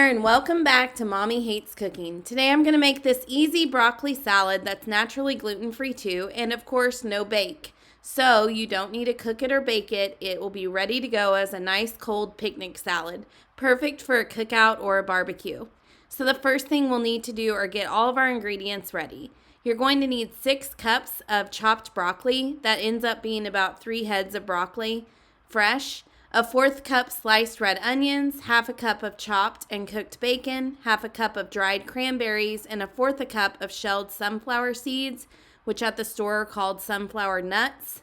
there, and welcome back to Mommy Hates Cooking. Today I'm going to make this easy broccoli salad that's naturally gluten-free too, and of course no bake. So you don't need to cook it or bake it. It will be ready to go as a nice cold picnic salad, perfect for a cookout or a barbecue. So the first thing we'll need to do are get all of our ingredients ready. You're going to need 6 cups of chopped broccoli. That ends up being about 3 heads of broccoli, fresh. A 1/4 cup sliced red onions, 1/2 cup of chopped and cooked bacon, 1/2 cup of dried cranberries, and 1/4 cup of shelled sunflower seeds, which at the store are called sunflower nuts.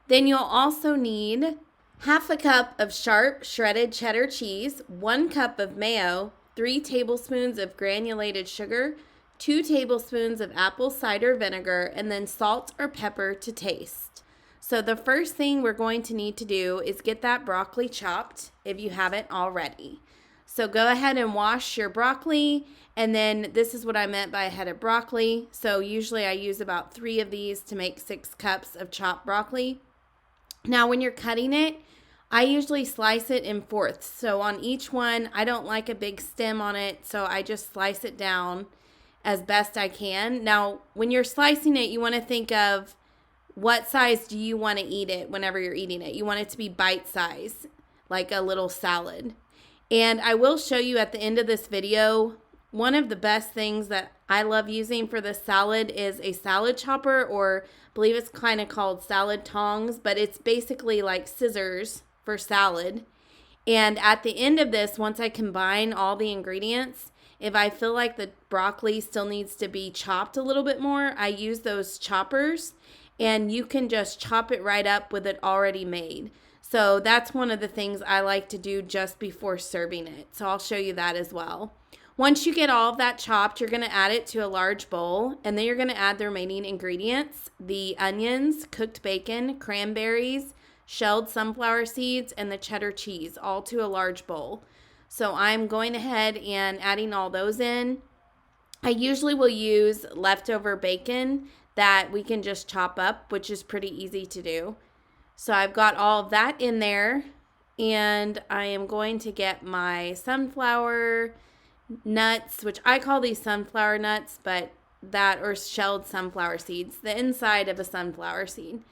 Then you'll also need 1/2 cup of sharp shredded cheddar cheese, 1 cup of mayo, 3 tablespoons of granulated sugar, 2 tablespoons of apple cider vinegar, and then salt or pepper to taste. So the first thing we're going to need to do is get that broccoli chopped if you haven't already. So go ahead and wash your broccoli, and then this is what I meant by a head of broccoli. So usually I use about 3 of these to make 6 cups of chopped broccoli. Now when you're cutting it, I usually slice it in fourths. So on each one, I don't like a big stem on it, so I just slice it down as best I can. Now when you're slicing it, you want to think of what size do you want to eat it whenever you're eating it? You want it to be bite size, like a little salad. And I will show you at the end of this video, one of the best things that I love using for this salad is a salad chopper, or I believe it's kind of called salad tongs, but it's basically like scissors for salad. And at the end of this, once I combine all the ingredients, if I feel like the broccoli still needs to be chopped a little bit more, I use those choppers. And you can just chop it right up with it already made. So that's one of the things I like to do just before serving it. So I'll show you that as well. Once you get all of that chopped, you're going to add it to a large bowl. And then you're going to add the remaining ingredients: the onions, cooked bacon, cranberries, shelled sunflower seeds, and the cheddar cheese, all to a large bowl. So I'm going ahead and adding all those in. I usually will use leftover bacon that we can just chop up, which is pretty easy to do. So I've got all of that in there, and I am going to get my sunflower nuts, which I call these sunflower nuts, but that, or shelled sunflower seeds, the inside of a sunflower seed,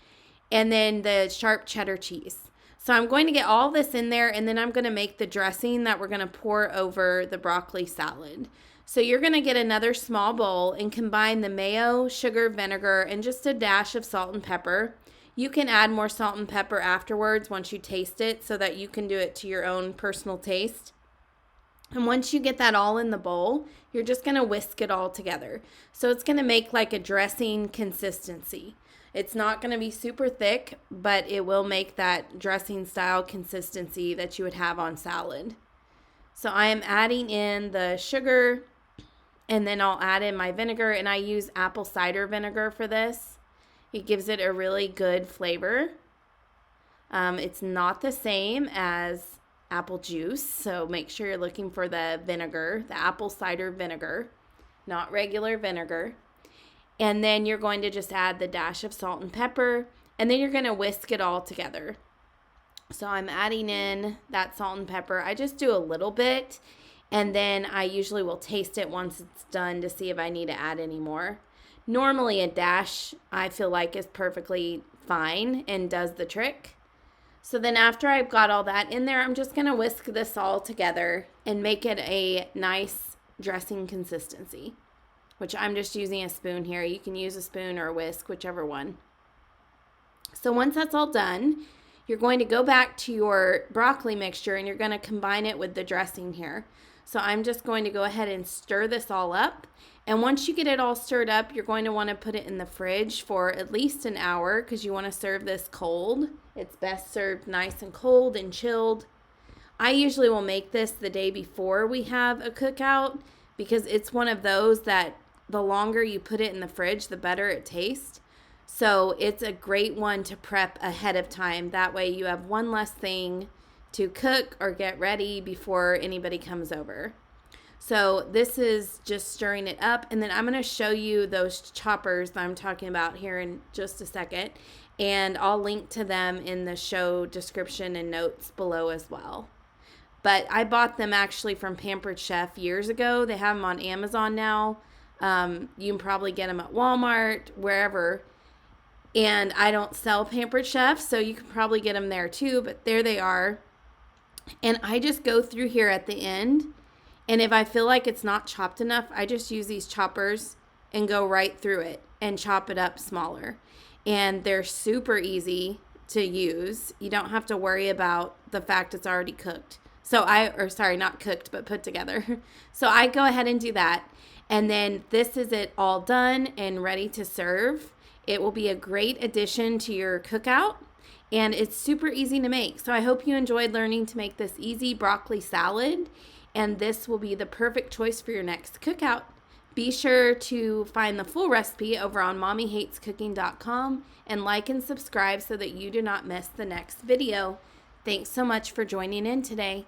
and then the sharp cheddar cheese. So I'm going to get all this in there, and then I'm going to make the dressing that we're going to pour over the broccoli salad. So you're going to get another small bowl and combine the mayo, sugar, vinegar, and just a dash of salt and pepper. You can add more salt and pepper afterwards once you taste it, so that you can do it to your own personal taste. And once you get that all in the bowl, you're just going to whisk it all together. So it's going to make like a dressing consistency. It's not going to be super thick, but it will make that dressing style consistency that you would have on salad. So I am adding in the sugar, and then I'll add in my vinegar, and I use apple cider vinegar for this. It gives it a really good flavor. It's not the same as apple juice, so make sure you're looking for the vinegar, the apple cider vinegar, not regular vinegar. And then you're going to just add the dash of salt and pepper, and then you're going to whisk it all together. So I'm adding in that salt and pepper. I just do a little bit, and then I usually will taste it once it's done to see if I need to add any more. Normally a dash I feel like is perfectly fine and does the trick. So then after I've got all that in there, I'm just going to whisk this all together and make it a nice dressing consistency, which I'm just using a spoon here. You can use a spoon or a whisk, whichever one. So once that's all done, you're going to go back to your broccoli mixture, and you're going to combine it with the dressing here. So I'm just going to go ahead and stir this all up. And once you get it all stirred up, you're going to want to put it in the fridge for at least an hour, because you want to serve this cold. It's best served nice and cold and chilled. I usually will make this the day before we have a cookout, because it's one of those that the longer you put it in the fridge, the better it tastes. So it's a great one to prep ahead of time. That way you have one less thing to cook or get ready before anybody comes over. So this is just stirring it up, and then I'm going to show you those choppers that I'm talking about here in just a second, and I'll link to them in the show description and notes below as well. But I bought them actually from Pampered Chef years ago. They have them on Amazon now. You can probably get them at Walmart, wherever. And I don't sell Pampered Chef, so you can probably get them there too. But there they are. And I just go through here at the end. And if I feel like it's not chopped enough, I just use these choppers and go right through it and chop it up smaller. And they're super easy to use. You don't have to worry about the fact it's already cooked. Not cooked, but put together. So I go ahead and do that. And then this is it all done and ready to serve. It will be a great addition to your cookout. And it's super easy to make. So I hope you enjoyed learning to make this easy broccoli salad. And this will be the perfect choice for your next cookout. Be sure to find the full recipe over on mommyhatescooking.com and like and subscribe so that you do not miss the next video. Thanks so much for joining in today.